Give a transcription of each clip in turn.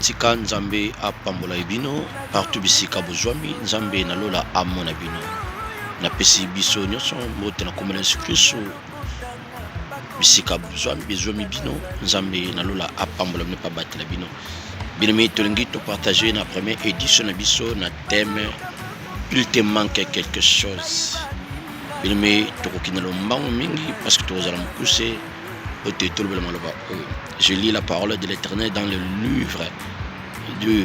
tika nzambe apambola bino partout bisika bozwami nzambe nalola amona bino na pesi biso nyonso mbote na komela Yesu Kristo bisika bozwami bino nzambe nalola apambola bino pa batela bino bien-aimé tolingi to partager na première édition na biso na thème il te manque quelque chose bien-aimé tokokina lombango mingi parce que tozala mokuse ote tolobela maloba je lis la parole de l'Éternel dans le livre de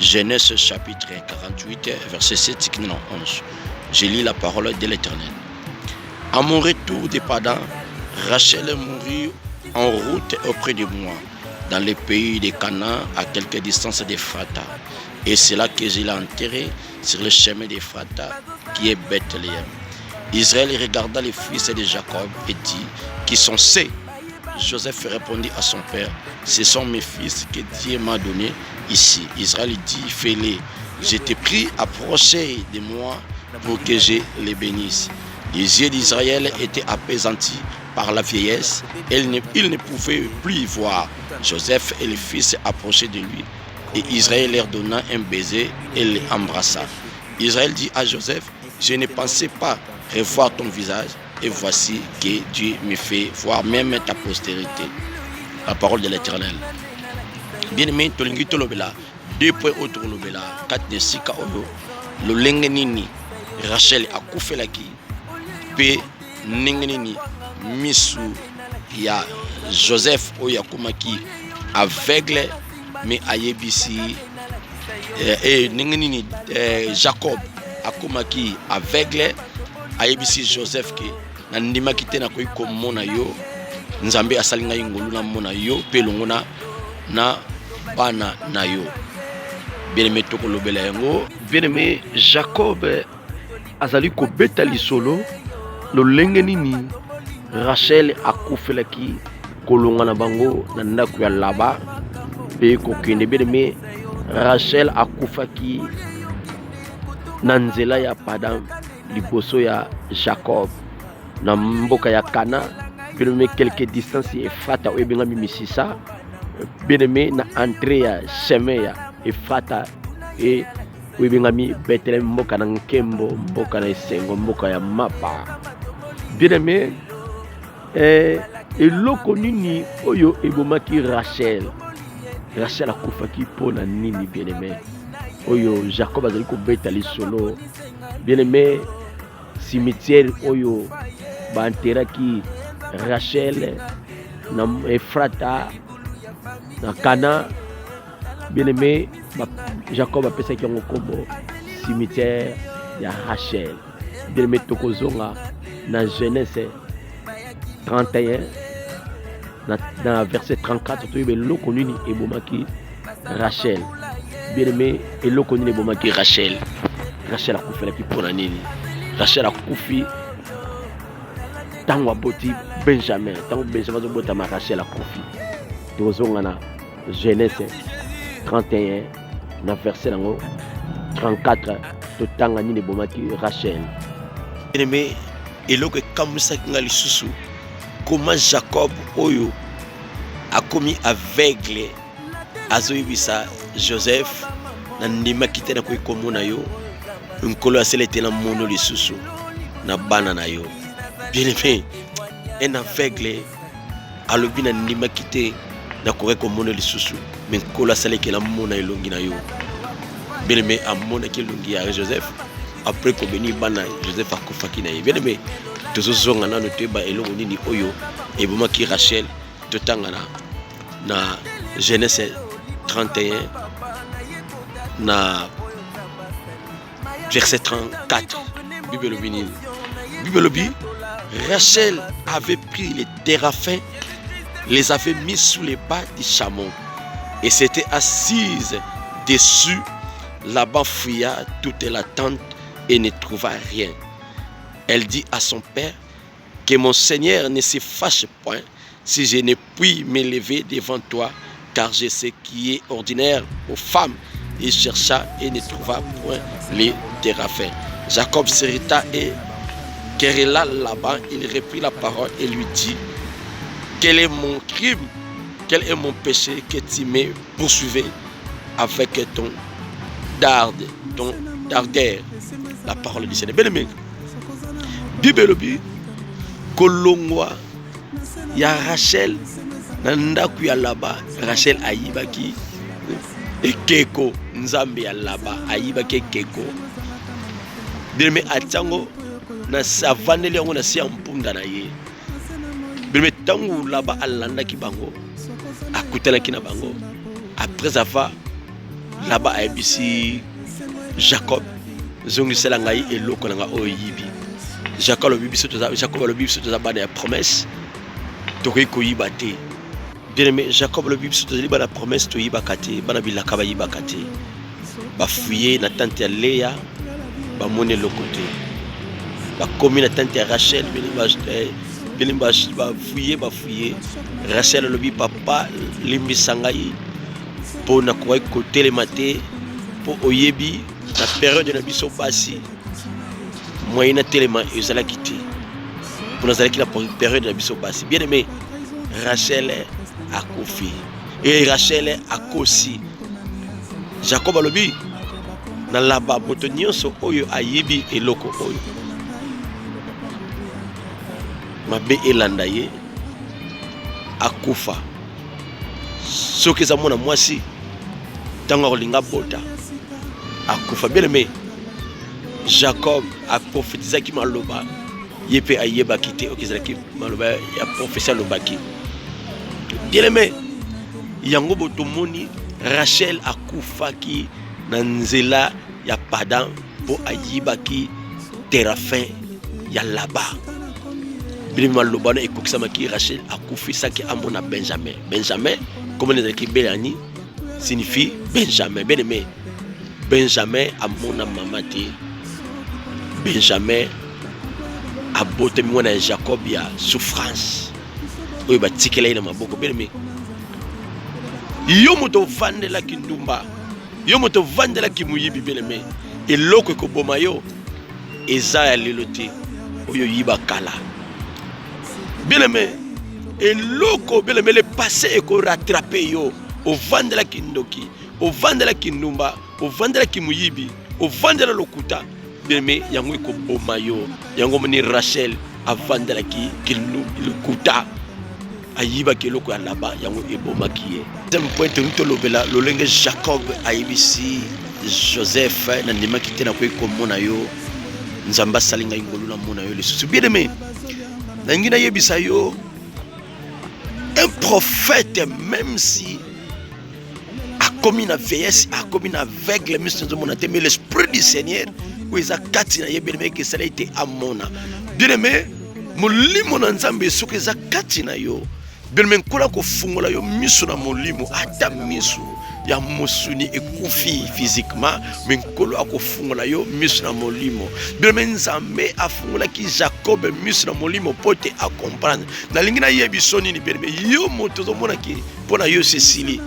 Genèse chapitre 48 verset 7 11. Je lis la parole de l'Éternel. À mon retour de Padan, Rachel mourut en route auprès de moi dans le pays de Canaan à quelque distance d'Ephrata. Et c'est là que je l'ai enterré sur le chemin d'Ephrata qui est Bethléem. Israël regarda les fils de Jacob et dit, qui sont ces? Joseph répondit à son père, ce sont mes fils que Dieu m'a donnés ici. Israël dit, fais-les. Je t'ai pris, approché de moi pour que je les bénisse. Les yeux d'Israël étaient apaisantis par la vieillesse. Il ne pouvait plus voir Joseph et les fils approcher de lui. Et Israël leur donna un baiser et les embrassa. Israël dit à Joseph, je ne pensais pas revoir ton visage. Et voici que Dieu me fait voir même ta postérité. La parole de l'Éternel. Bien-aimé, tolingi tolobela, deux points autour lobela, quatre de sika oyo, lo lengenini, Rachel akufelaki, pe nengenini, misu ya Joseph oyo akumaki aveugle, mais ayebisi, et nengenini Jacob akumaki aveugle, ayebisi Joseph ke na ndima kite na koyi komona yo nzambe asalinga ngolu na mona yo pe longona na bana na yo bien-aimé tokolobela yango bien-aimé Jacob azali ko beta lisolo lo lenge nini Rachel akufelaki kolonga na bango na ndako ya Laba pe kokende bien-aimé Rachel akufaki na nzela ya Padan liboso ya Jacob na mboka ya Kana bien-aimé quelques distances Ephrata oyebenga misisa bien-aimé na entrée ya chemin ya Ephrata et oyebenga Bethlehem mboka na nkembo mboka na esengo mboka ya mapa bien-aimé eloko nini oyo ebomaki Rachel akufaki pona nini bien-aimé oyo Jacob azali kobeta lisolo bien-aimé cimetière oyo banteraki Rachel na Ephrata na Kana bien-aimé Jacob apesaki yango kombo cimetière ya Rachel bien-aimé tokozonga na Genèse 31 na verset 34 toyeba eloko nini ebomaki Rachel bien-aimé eloko nini ebomaki Rachel akufelaki mpona nini Rachel akufi tango aboti Benjamin azobotama Rachel akufi tozonga na Genèse 31 na verset nango 34 totanga nini ebomaki Rachel bien-aimé eloko ekambwisaki nga lisusu koma Jacob oyo akomi aveugle azoyebisa Joseph na ndima kite na koyi komona yo nkolo aselete na mono lisusu na bana na yo bien-aimé un aveugle alobi na ndima kite na koyi komona lisusu mais nkolo aseleke na mona elongi na yo bien-aimé amonaki elongi ya Joseph après kobeni bana Joseph akufaki na ye bien-aimé tozozonga nano toyeba eloko nini oyo ebomaki Rachel totanga na Genèse 31 na verset 34 Bible dit Rachel avait pris les téraphins, les avait mis sous les bas du chameau et s'était assise dessus. Laban fouilla toute la tente et ne trouva rien. Elle dit à son père que mon Seigneur ne se fâche point si je ne puis me lever devant toi, car je sais qui est ordinaire aux femmes. Il chercha et ne trouva point les téraphins. Jacob s'irrita et querella Laban. Il reprit la parole et lui dit, quel est mon crime? Quel est mon péché que tu me poursuivais? avec ton d'ardeur la parole du Seigneur. Bien aimé, Bible lobi kolongwa ya Rachel nanda kuya laba Rachel ayibaki ekeko nzambe ya laba ayibaki ekeko. Bien aimé, atango na savane yango na si mpunda na ye. Bien aimé, tango laba alanda ki bango akutana ki na bango. Après avoir là-bas à ABC Jacob zongisela ngai eloko na nga oyibi. Jacob le bibi soto za bana ya promesse to ko yiba te. Bien aimé, Jacob le bibi soto za bana promesse to yiba kate bana bilaka ba yiba kate. Ba fouiller na tante ya Léa ba mone le côté. Ba komi na tante ya Rachel ba fouiller Rachel le bibi papa limbi sangai pour na quoi côté les matés pour oyebi la période de la biso basi moyenne tellement ezala quitté pour nous aller la période de la biso basi. Bien aimé, Rachel a kofi et Rachel a kosi Jacob alobi na laba motonio so oyo ayebi eloko oyo mabe elanda ye akufa soki za mona mwasi tango kolinga bota akufa. Bien aimé, Jacob a prophétisé qui maloba yepe ayeba kité okizaki maloba ya prophétie lobaki. Bien aimé, yango botomoni Rachel akufa ki na nzela ya Padan po ayibaki terafin ya laba. Bien maloba na ekokisama ki Rachel akufisa ki amona Benjamin. Benjamin comme les équipes Bélani signifie Benjamin. Bien aimé, Benjamin a mon mamati. Benjamin a boté moi na Jacob ya souffrance. Oui, bah tikela ina maboko. Bien aimé, yo moto vande la kindumba, yo moto vande la kimuyibi. Bien aimé, et loko ko bomayo eza ya lelote oyo yiba kala. Bien aimé, et loko bien aimé le passé et ko rattraper yo au vendre la kindoki, au vendre la kindumba, au vendre la kimuyibi, au vendre la lokuta. Bien aimé, yango ko bomayo yango moni Rachel a vendre la ki lokuta ayiba ke loko ya laba yango eboma kiye. Deuxième point to lobela lolenge Jacob ayibisi Joseph na ndima kitena ko komona yo nzamba salinga ingolu na mona yo le susu. Bien aimé, nangina yebisa yo un prophète, même si a commis une vieillesse, a commis une aveugle, mais l'esprit du Seigneur, où il a katina yebeleme que ça a été amona. Bien aimé, molimo na nzambe soki za katina yo. Bien aimé, kola ko fungola yo misu na molimo ata misu ya musuni ekufi physiquement, mais kolo ako fungola yo misu na molimo. Bien aimé, nzambe afungola ki Jacob misu na molimo pote a comprendre. Na lingina yebisoni ni bien aimé, yo moto mona ki pona yo Cécilie.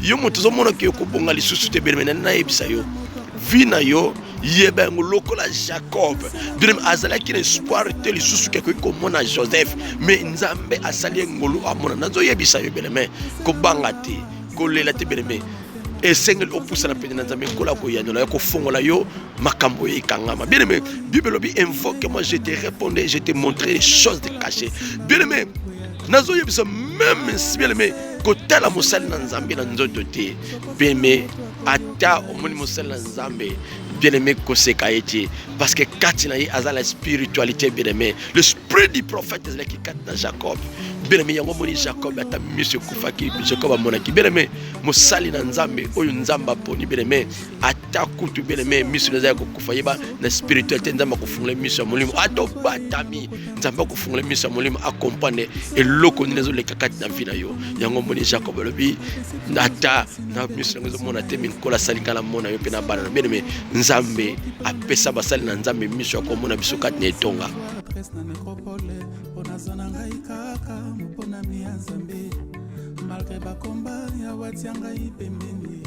Yo moto mona ki ko bonga lisusu te bien aimé na yebisa yo. Vina yo yeba ngoloko la Jacob. Bien aimé, azala ki espoir te lisusu ke ko mona Joseph, mais nzambe asali ngolo amona nazo yebisa yo bien aimé ko bangate ko lela te bien aimé. Et sengel opousa na pena nzambe kola ko yanola ko fongola yo makambo ye kangama. Bien aimé, Bible lobi invoque moi je te répondais, je te montrais les choses de cachées. Bien aimé, nazo yebisa même si bien aimé ko tala mosali na nzambe na nzoto te. Bien aimé, ata omoni mosali na nzambe bien aimé ko seka eti parce que katina yi azala la spiritualité bien aimé. L'esprit du prophète est là qui kat dans Jacob. Bien aimé, yango moni Jacob ata monsieur kufaki Jacob amonaki. Bien aimé, mosali na nzambe oyo nzamba poni bien aimé ata kutu bien aimé monsieur nzaya ko kufa yeba na spiritualité nzamba ko fungula monsieur molimo ato batami nzamba ko fungula monsieur molimo accompagner et loko nezo le kakati na vina yo. Yango moni Jacob lobi ata na monsieur ngezo mona te min kola salinga la mona yo pe na bana. Bien aimé, nzambe apesa basali na nzambe monsieur ko mona biso kati na etonga. Malgré bakomba ya watianga ipembeni